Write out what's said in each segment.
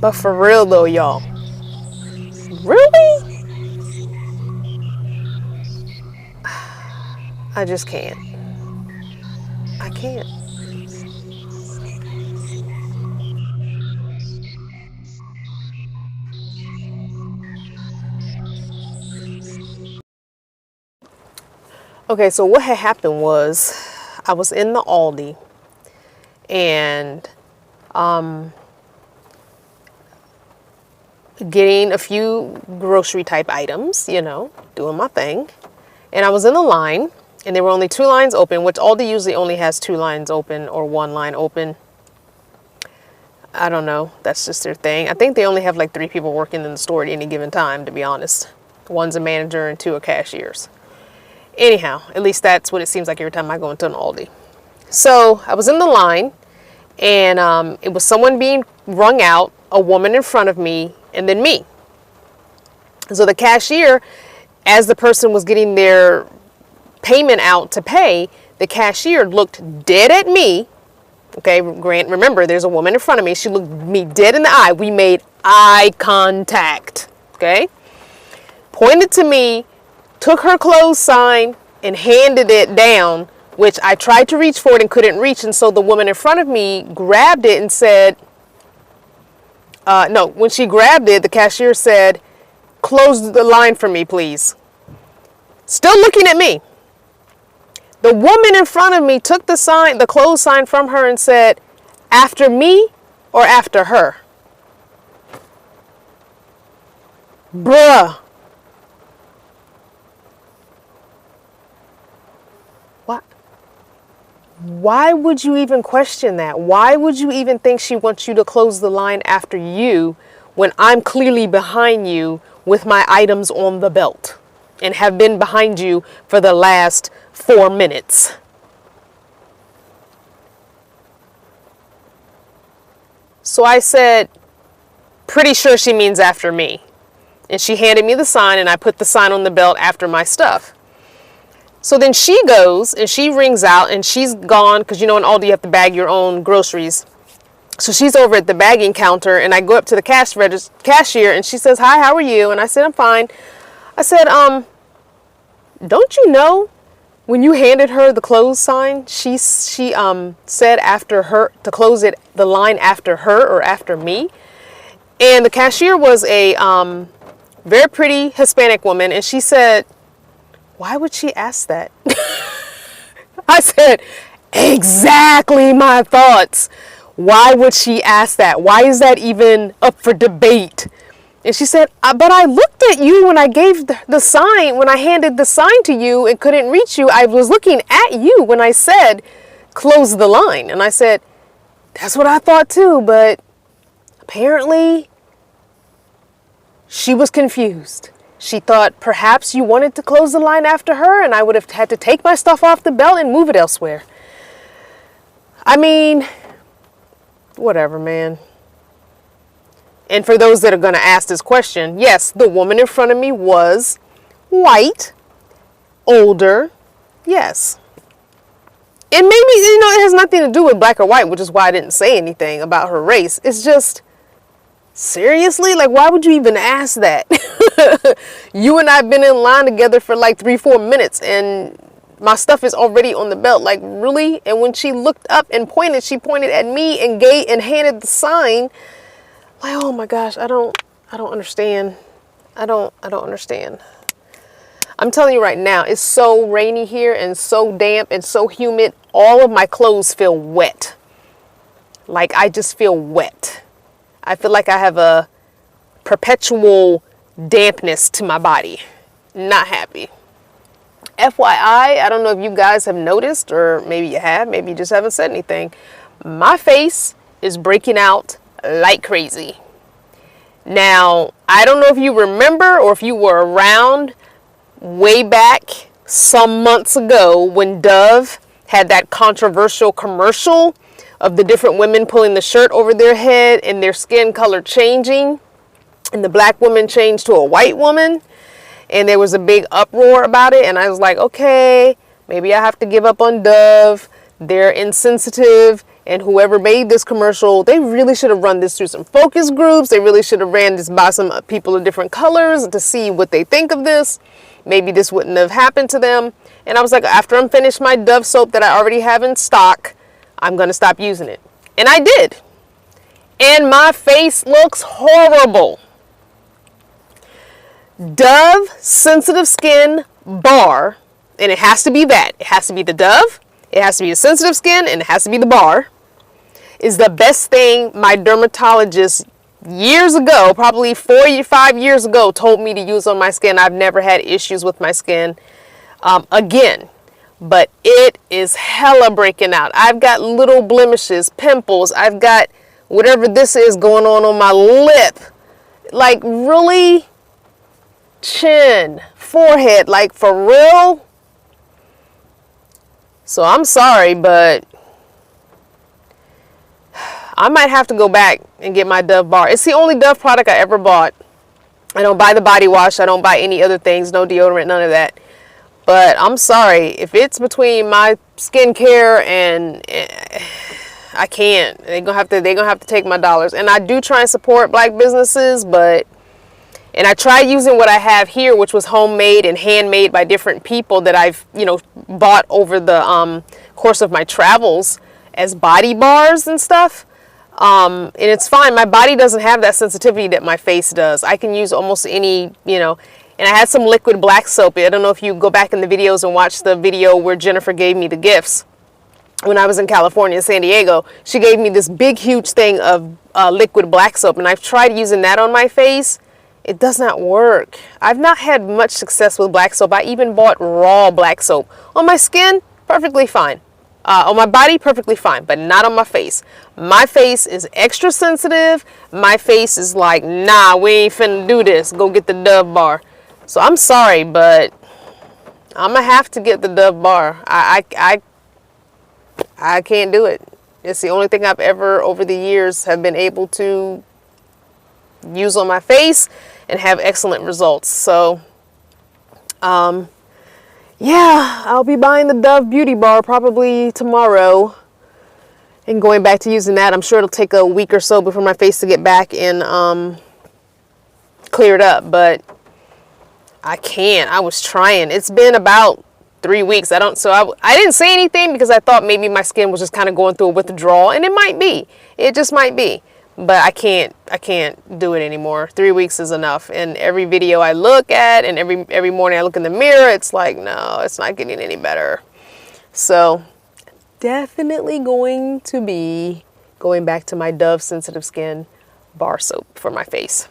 But for real though, y'all, really? I just can't. I can't. Okay, so what had happened was I was in the Aldi and getting a few grocery type items, you know, doing my thing. And I was in the line and there were only 2 lines open, which Aldi usually only has 2 lines open or 1 line open. I don't know. That's just their thing. I think they only have like 3 people working in the store at any given time, to be honest. One's a manager and 2 are cashiers. Anyhow, at least that's what it seems like every time I go into an Aldi. So I was in the line and it was someone being rung out, a woman in front of me, and then me. So the cashier, as the person was getting their payment out to pay, the cashier looked dead at me. Okay, Grant, remember, there's a woman in front of me. She looked me dead in the eye. We made eye contact. Okay, pointed to me, took her clothes sign and handed it down, which I tried to reach for it and couldn't reach. And so the woman in front of me grabbed it and said, no, when she grabbed it, the cashier said, "Close the line for me, please." Still looking at me. The woman in front of me took the sign, the close sign from her and said, "After me or after her?" Bruh. What? Why would you even question that? Why would you even think she wants you to close the line after you when I'm clearly behind you with my items on the belt and have been behind you for the last 4 minutes? So I said, "Pretty sure she means after me." And she handed me the sign and I put the sign on the belt after my stuff. So then she goes and she rings out and she's gone, because you know in Aldi you have to bag your own groceries. So she's over at the bagging counter and I go up to the cashier and she says, "Hi, how are you?" And I said, "I'm fine." I said, "Don't you know when you handed her the close sign, she said after her, to close the line after her or after me?" And the cashier was a very pretty Hispanic woman, and she said, "Why would she ask that?" I said, "Exactly my thoughts. Why would she ask that? Why is that even up for debate?" And she said, "But I looked at you when I gave the sign, when I handed the sign to you and couldn't reach you. I was looking at you when I said, 'Close the line.'" And I said, "That's what I thought too, but apparently she was confused. She thought perhaps you wanted to close the line after her and I would have had to take my stuff off the belt and move it elsewhere." I mean, whatever, man. And for those that are going to ask this question, yes, the woman in front of me was white, older, yes. And maybe, you know, it has nothing to do with black or white, which is why I didn't say anything about her race. It's just, seriously? Like, why would you even ask that? You and I have been in line together for like 3-4 minutes and my stuff is already on the belt. Like, really? And when she looked up and pointed, she pointed at me and handed the sign. Like, oh my gosh, I don't understand. I don't understand. I'm telling you right now, it's so rainy here and so damp and so humid. All of my clothes feel wet. Like, I just feel wet. I feel like I have a perpetual dampness to my body. Not happy. FYI, I don't know if you guys have noticed, or maybe you have, maybe you just haven't said anything. My face is breaking out like crazy. Now, I don't know if you remember or if you were around way back some months ago when Dove had that controversial commercial of the different women pulling the shirt over their head and their skin color changing, and the black woman changed to a white woman, and there was a big uproar about it. And I was like, okay, maybe I have to give up on Dove. They're insensitive. And whoever made this commercial, they really should have run this through some focus groups. They really should have ran this by some people of different colors to see what they think of this. Maybe this wouldn't have happened to them. And I was like, after I'm finished my Dove soap that I already have in stock, I'm going to stop using it. And I did. And my face looks horrible. Dove Sensitive Skin Bar, and it has to be that. It has to be the Dove, it has to be the sensitive skin, and it has to be the bar, is the best thing my dermatologist years ago, probably 4 or 5 years ago, told me to use on my skin. I've never had issues with my skin again, but it is hella breaking out. I've got little blemishes, pimples. I've got whatever this is going on my lip. Like, really? Chin, forehead, like, for real? So I'm sorry, but I might have to go back and get my Dove bar. It's the only Dove product I ever bought. I don't buy the body wash. I don't buy any other things. No deodorant, none of that. But I'm sorry. If it's between my skincare and I can't. They're gonna have to take my dollars. And I do try and support black businesses, and I tried using what I have here, which was homemade and handmade by different people that I've, bought over the course of my travels as body bars and stuff. And it's fine. My body doesn't have that sensitivity that my face does. I can use almost any, and I had some liquid black soap. I don't know if you go back in the videos and watch the video where Jennifer gave me the gifts. When I was in California, San Diego, she gave me this big, huge thing of liquid black soap. And I've tried using that on my face. It does not work. I've not had much success with black soap. I even bought raw black soap. On my skin, perfectly fine. On my body, perfectly fine, but not on my face. My face is extra sensitive. My face is like, nah, we ain't finna do this. Go get the Dove bar. So I'm sorry, but I'm gonna have to get the Dove bar. I can't do it. It's the only thing I've ever, over the years, have been able to use on my face and have excellent results. So yeah, I'll be buying the Dove beauty bar probably tomorrow and going back to using that. I'm sure it'll take a week or so before my face to get back and cleared up, but I can't. I was trying. It's been about 3 weeks. I didn't say anything because I thought maybe my skin was just kind of going through a withdrawal, and it might be. It just might be. But I can't do it anymore. 3 weeks is enough. And every video I look at and every morning I look in the mirror, it's like, no, it's not getting any better. So definitely going to be going back to my Dove Sensitive Skin bar soap for my face.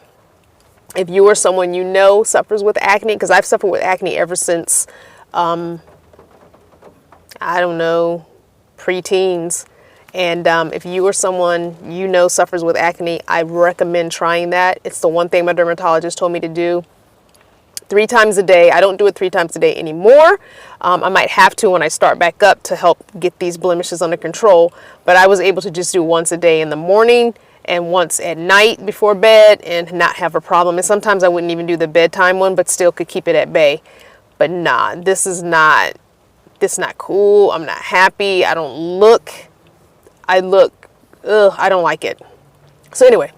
If you or someone you know suffers with acne, because I've suffered with acne ever since, I don't know, preteens. And if you or someone you know suffers with acne, I recommend trying that. It's the one thing my dermatologist told me to do 3 times a day. I don't do it 3 times a day anymore. I might have to when I start back up to help get these blemishes under control. But I was able to just do once a day in the morning and once at night before bed and not have a problem. And sometimes I wouldn't even do the bedtime one, but still could keep it at bay. But nah, this is not cool. I'm not happy. I don't look... I don't like it. So anyway,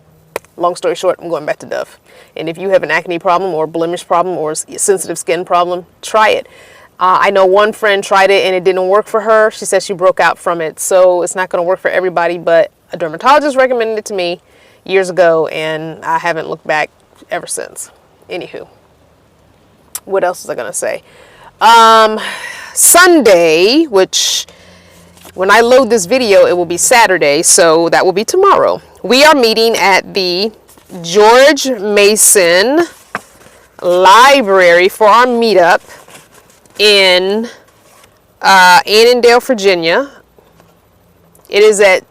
long story short, I'm going back to Dove. And if you have an acne problem or blemish problem or sensitive skin problem, try it. I know one friend tried it and it didn't work for her. She said she broke out from it. So it's not going to work for everybody, but a dermatologist recommended it to me years ago and I haven't looked back ever since. Anywho, what else was I going to say? Sunday, which... when I load this video, it will be Saturday, so that will be tomorrow. We are meeting at the George Mason Library for our meetup in Annandale, Virginia. It is at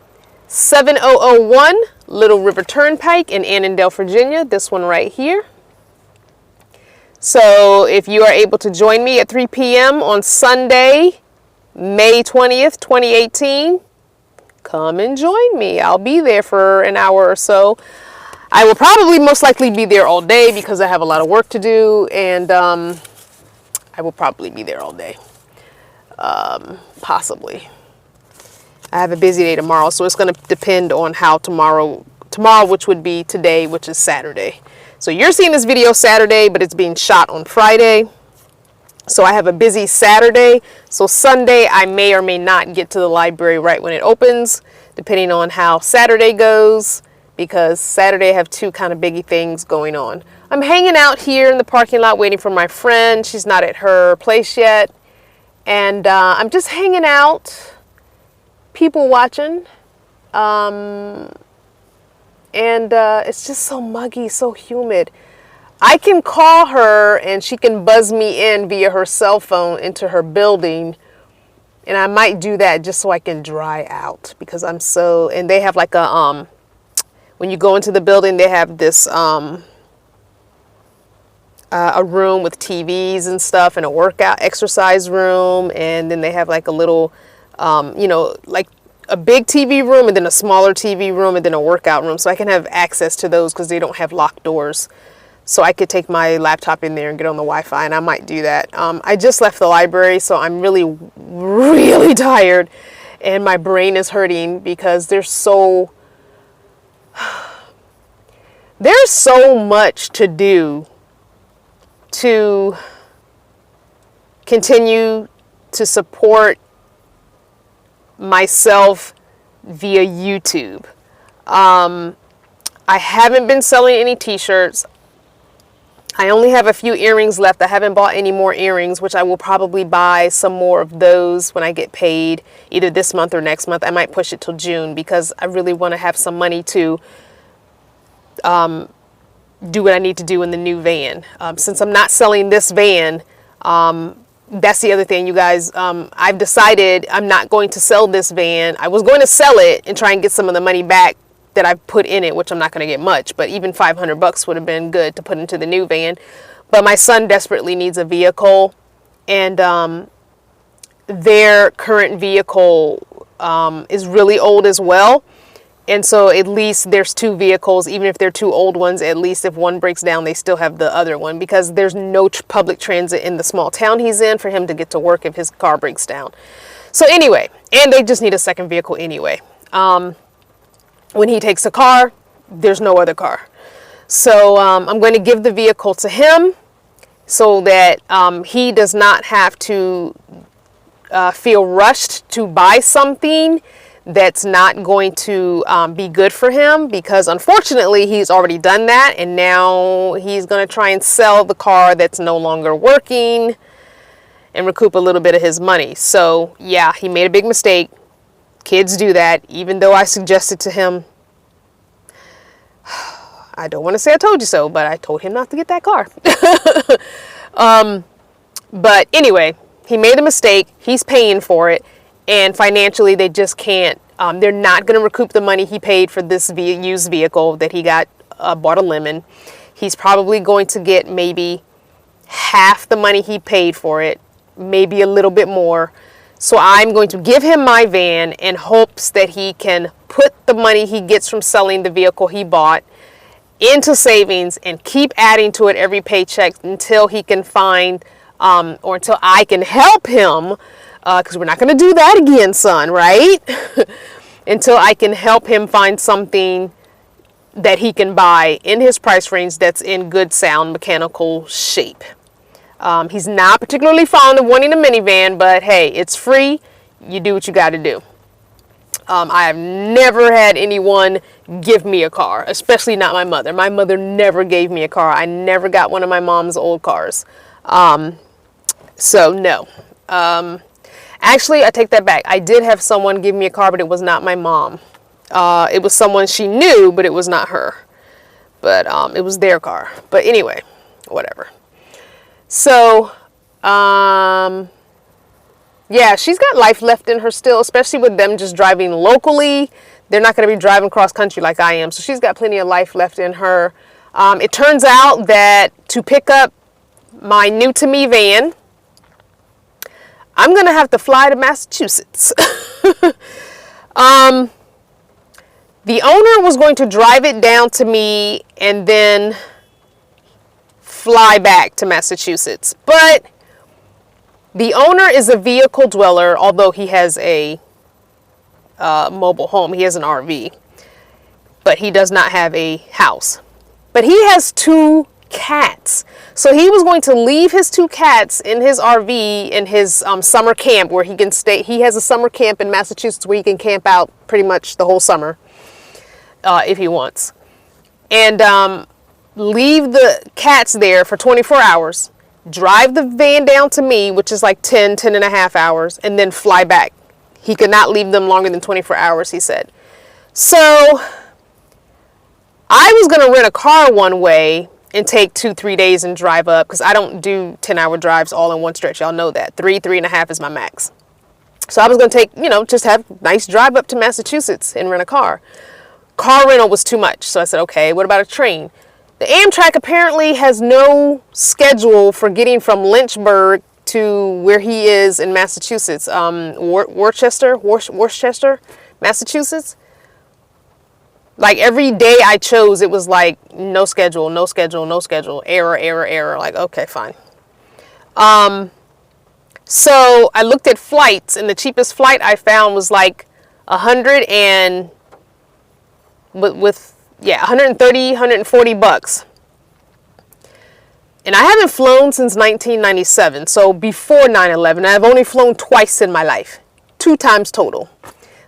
7001 Little River Turnpike in Annandale, Virginia. This one right here. So if you are able to join me at 3 p.m. on Sunday, May 20th, 2018, come and join me. I'll be there for an hour or so. I will probably most likely be there all day because I have a lot of work to do, and I will probably be there all day, possibly. I have a busy day tomorrow, so it's going to depend on how tomorrow, which would be today, which is Saturday. So you're seeing this video Saturday, but it's being shot on Friday. So I have a busy Saturday. So Sunday, I may or may not get to the library right when it opens, depending on how Saturday goes, because Saturday I have two kind of biggie things going on. I'm hanging out here in the parking lot waiting for my friend. She's not at her place yet. And I'm just hanging out, people watching. And it's just so muggy, so humid. I can call her and she can buzz me in via her cell phone into her building. And I might do that just so I can dry out, because I'm so, and they have like a, when you go into the building, they have this, a room with TVs and stuff, and a workout exercise room. And then they have like a little, you know, like a big TV room and then a smaller TV room and then a workout room. So I can have access to those because they don't have locked doors. So I could take my laptop in there and get on the Wi-Fi, and I might do that. I just left the library, so I'm really, really tired, and my brain is hurting because there's so much to do to continue to support myself via YouTube. I haven't been selling any t-shirts. I only have a few earrings left. I haven't bought any more earrings, which I will probably buy some more of those when I get paid, either this month or next month. I might push it till June because I really want to have some money to do what I need to do in the new van. Since I'm not selling this van, that's the other thing, you guys. I've decided I'm not going to sell this van. I was going to sell it and try and get some of the money back that I've put in it, which I'm not going to get much, but even $500 would have been good to put into the new van. But my son desperately needs a vehicle, and their current vehicle is really old as well. And so at least there's two vehicles, even if they're two old ones, at least if one breaks down, they still have the other one, because there's no public transit in the small town he's in for him to get to work if his car breaks down. So anyway, and they just need a second vehicle anyway. When he takes a car, there's no other car. So I'm going to give the vehicle to him so that he does not have to feel rushed to buy something that's not going to be good for him, because unfortunately he's already done that, and now he's going to try and sell the car that's no longer working and recoup a little bit of his money. So yeah, he made a big mistake. Kids do that, even though I suggested to him, I don't want to say I told you so, but I told him not to get that car. But anyway, he made a mistake. He's paying for it. And financially, they just can't. They're not going to recoup the money he paid for this used vehicle that he got, bought a lemon. He's probably going to get maybe half the money he paid for it, maybe a little bit more. So I'm going to give him my van in hopes that he can put the money he gets from selling the vehicle he bought into savings and keep adding to it every paycheck until he can find, or until I can help him, because we're not going to do that again, son, right? Until I can help him find something that he can buy in his price range that's in good, sound mechanical shape. He's not particularly fond of wanting a minivan, but hey, it's free. You do what you got to do. I have never had anyone give me a car, especially not my mother. My mother never gave me a car. I never got one of my mom's old cars. So no. Actually, I take that back. I did have someone give me a car, but it was not my mom. It was someone she knew, but it was not her. But it was their car. But anyway, whatever. So, yeah, she's got life left in her still, especially with them just driving locally. They're not going to be driving cross country like I am. So she's got plenty of life left in her. It turns out that to pick up my new to me van, I'm going to have to fly to Massachusetts. The owner was going to drive it down to me and then fly back to Massachusetts. But the owner is a vehicle dweller, although he has a mobile home. He has an RV, but he does not have a house. But he has 2 cats. So he was going to leave his 2 cats in his RV in his summer camp where he can stay. He has a summer camp in Massachusetts where he can camp out pretty much the whole summer if he wants. And leave the cats there for 24 hours, drive the van down to me, which is like 10 and a half hours, and then fly back. He could not leave them longer than 24 hours, he said. So I was going to rent a car one way and take 2-3 days and drive up, because I don't do 10-hour drives all in one stretch. Y'all know that. 3.5 is my max. So I was going to take, just have a nice drive up to Massachusetts and rent a car. Car rental was too much. So I said, okay, what about a train? The Amtrak apparently has no schedule for getting from Lynchburg to where he is in Massachusetts, Worcester, Massachusetts. Like every day I chose, it was like no schedule, error. Like, okay, fine. So I looked at flights, and the cheapest flight I found was like 130, 140 bucks. And I haven't flown since 1997, so before 9/11. I've only flown twice in my life, 2 times total.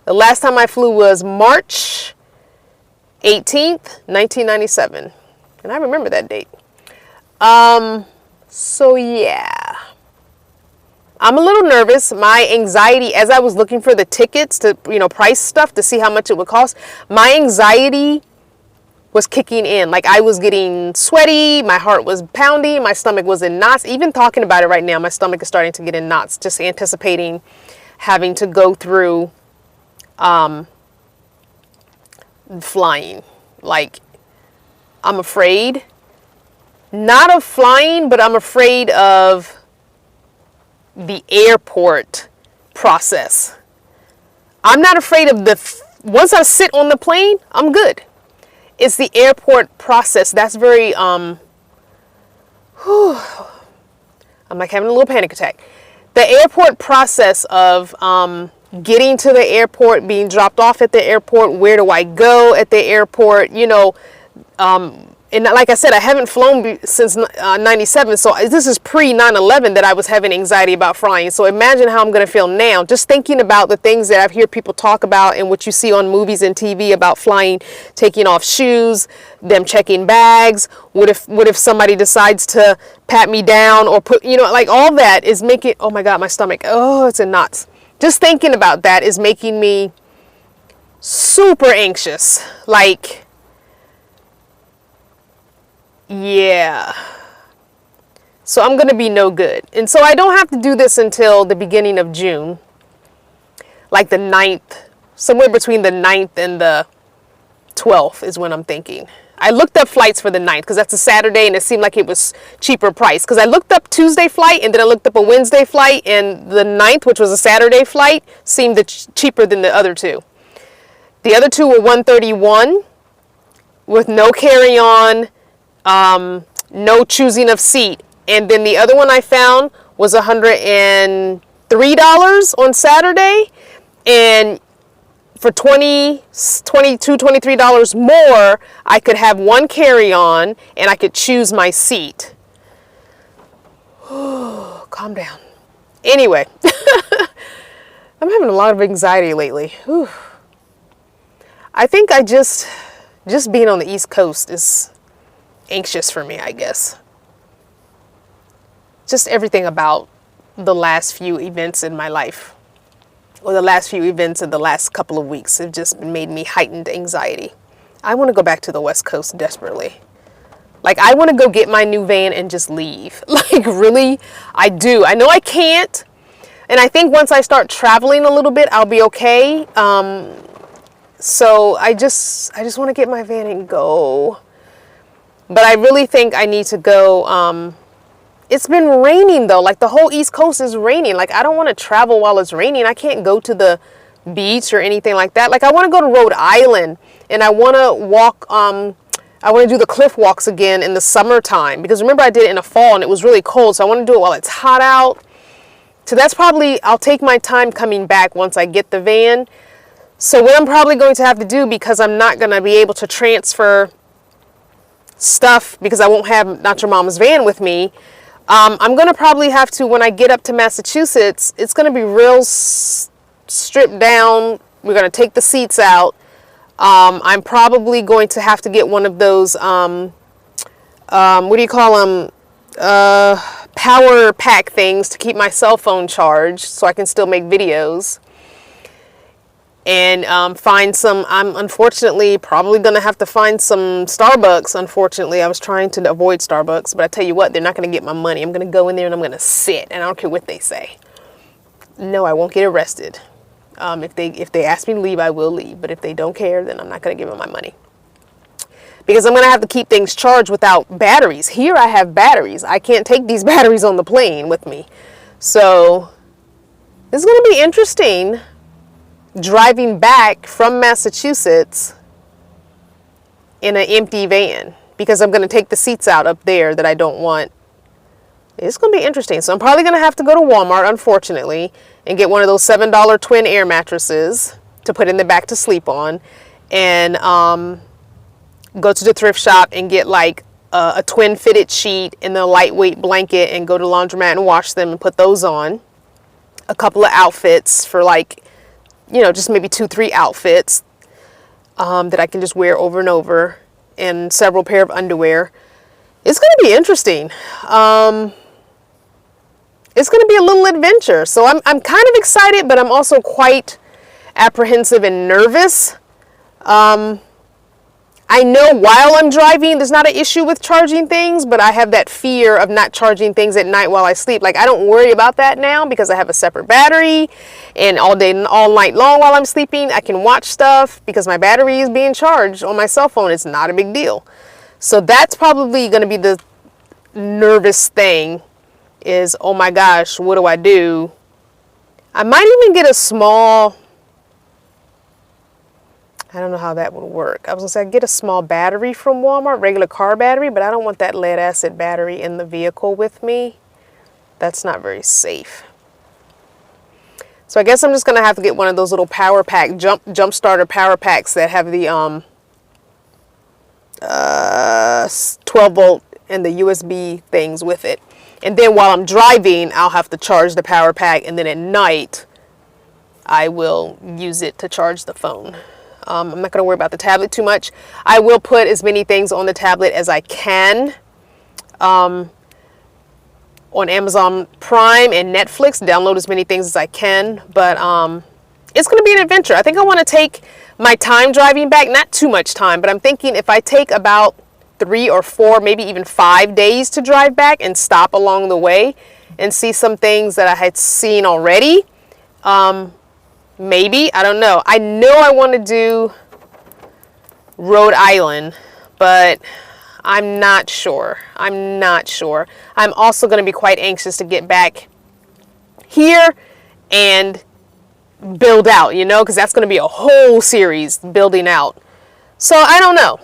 The last time I flew was March 18th, 1997. And I remember that date. So yeah. I'm a little nervous. My anxiety, as I was looking for the tickets to, price stuff to see how much it would cost, my anxiety was kicking in. Like I was getting sweaty, my heart was pounding, my stomach was in knots. Even talking about it right now, my stomach is starting to get in knots, just anticipating having to go through flying. Like, I'm afraid, not of flying, but I'm afraid of the airport process. I'm not afraid of once I sit on the plane, I'm good. It's the airport process that's very I'm like having a little panic attack. The airport process of getting to the airport, being dropped off at the airport, where do I go at the airport, and like I said, I haven't flown since 97, so this is pre 9/11 that I was having anxiety about flying. So imagine how I'm going to feel now, just thinking about the things that I've heard people talk about and what you see on movies and TV about flying, taking off shoes, them checking bags. What if somebody decides to pat me down or put, like all that is making, oh my God, my stomach, oh, it's in knots. Just thinking about that is making me super anxious. Like, yeah. So I'm going to be no good. And so I don't have to do this until the beginning of June. Like the 9th, somewhere between the 9th and the 12th is when I'm thinking. I looked up flights for the 9th because that's a Saturday and it seemed like it was cheaper price. Because I looked up Tuesday flight and then I looked up a Wednesday flight, and the 9th, which was a Saturday flight, seemed cheaper than the other two. The other two were $131 with no carry-on, no choosing of seat. And then the other one I found was $103 on Saturday. And for $22, $23 more, I could have one carry-on and I could choose my seat. Calm down. Anyway, I'm having a lot of anxiety lately. Whew. I think just being on the East Coast is anxious for me, I guess. Just everything about the last few events in my life, or the last few events in the last couple of weeks, have just made me heightened anxiety. I want to go back to the West Coast desperately. Like, I want to go get my new van and just leave. Like, really, I do. I know I can't. And I think once I start traveling a little bit, I'll be okay. So I just want to get my van and go. But I really think I need to go. It's been raining though. Like the whole East Coast is raining. Like I don't want to travel while it's raining. I can't go to the beach or anything like that. Like I want to go to Rhode Island and I want to walk. I want to do the cliff walks again in the summertime, because remember I did it in the fall and it was really cold. So I want to do it while it's hot out. So that's probably, I'll take my time coming back once I get the van. So what I'm probably going to have to do, because I'm not going to be able to transfer stuff because I won't have Not Your Mama's van with me, I'm going to probably have to, when I get up to Massachusetts, it's going to be real stripped down. We're going to take the seats out. I'm probably going to have to get one of those, what do you call them? Power pack things to keep my cell phone charged so I can still make videos. And find some, I'm unfortunately probably going to have to find some Starbucks. Unfortunately, I was trying to avoid Starbucks, but I tell you what, they're not going to get my money. I'm going to go in there and I'm going to sit, and I don't care what they say. No, I won't get arrested. If they ask me to leave, I will leave. But if they don't care, then I'm not going to give them my money. Because I'm going to have to keep things charged without batteries. Here I have batteries. I can't take these batteries on the plane with me. So this is going to be interesting, driving back from Massachusetts in an empty van, because I'm going to take the seats out up there that I don't want. It's going to be interesting. So I'm probably going to have to go to Walmart, unfortunately, and get one of those $7 twin air mattresses to put in the back to sleep on, and go to the thrift shop and get like a twin fitted sheet and a lightweight blanket, and go to laundromat and wash them and put those on. A couple of outfits for, like, you know, just maybe 2-3 outfits that I can just wear over and over, and several pair of underwear. It's going to be interesting. It's going to be a little adventure. So I'm kind of excited, but I'm also quite apprehensive and nervous. I know while I'm driving, there's not an issue with charging things, but I have that fear of not charging things at night while I sleep. Like, I don't worry about that now because I have a separate battery, and all day and all night long while I'm sleeping, I can watch stuff because my battery is being charged on my cell phone. It's not a big deal. So that's probably going to be the nervous thing, is, oh my gosh, what do I do? I might even get a small, I don't know how that would work. I was going to say, I'd get a small battery from Walmart, regular car battery, but I don't want that lead acid battery in the vehicle with me. That's not very safe. So I guess I'm just going to have to get one of those little power pack, jump starter power packs that have the 12 volt and the USB things with it. And then while I'm driving, I'll have to charge the power pack, and then at night, I will use it to charge the phone. I'm not going to worry about the tablet too much. I will put as many things on the tablet as I can on Amazon Prime and Netflix. Download as many things as I can. But it's going to be an adventure. I think I want to take my time driving back. Not too much time, but I'm thinking if I take about 3 or 4, maybe even 5 days to drive back and stop along the way and see some things that I had seen already. Maybe, I don't know. I know I want to do Rhode Island, but I'm not sure. I'm not sure. I'm also going to be quite anxious to get back here and build out, you know, because that's going to be a whole series, building out. So I don't know.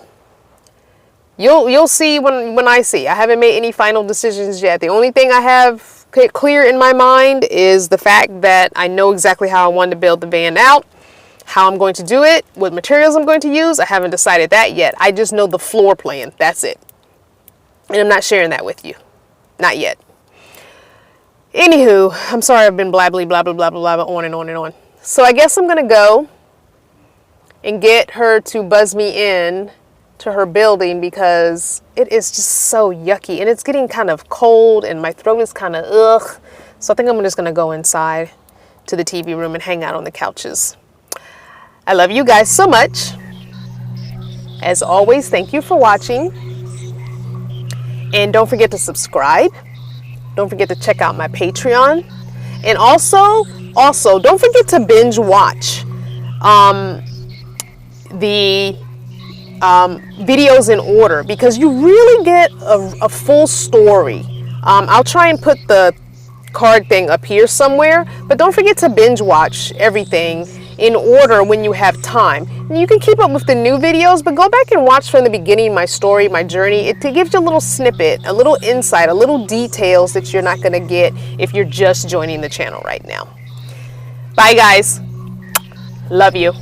You'll see when I see. I haven't made any final decisions yet. The only thing I have clear in my mind is the fact that I know exactly how I want to build the van out, how I'm going to do it, what materials I'm going to use. I haven't decided that yet. I just know the floor plan. That's it. And I'm not sharing that with you. Not yet. Anywho, I'm sorry I've been blabbly, blah, blah, blah, blah, blah, on and on and on. So I guess I'm going to go and get her to buzz me in to her building, because it is just so yucky, and it's getting kind of cold, and my throat is kind of ugh. So I think I'm just going to go inside to the TV room and hang out on the couches. I love you guys so much. As always, thank you for watching. And don't forget to subscribe. Don't forget to check out my Patreon. And also don't forget to binge watch the videos in order, because you really get a full story. I'll try and put the card thing up here somewhere, but don't forget to binge watch everything in order when you have time. And you can keep up with the new videos, but go back and watch from the beginning my story, my journey. It gives you a little snippet, a little insight, a little details that you're not going to get if you're just joining the channel right now. Bye guys. Love you.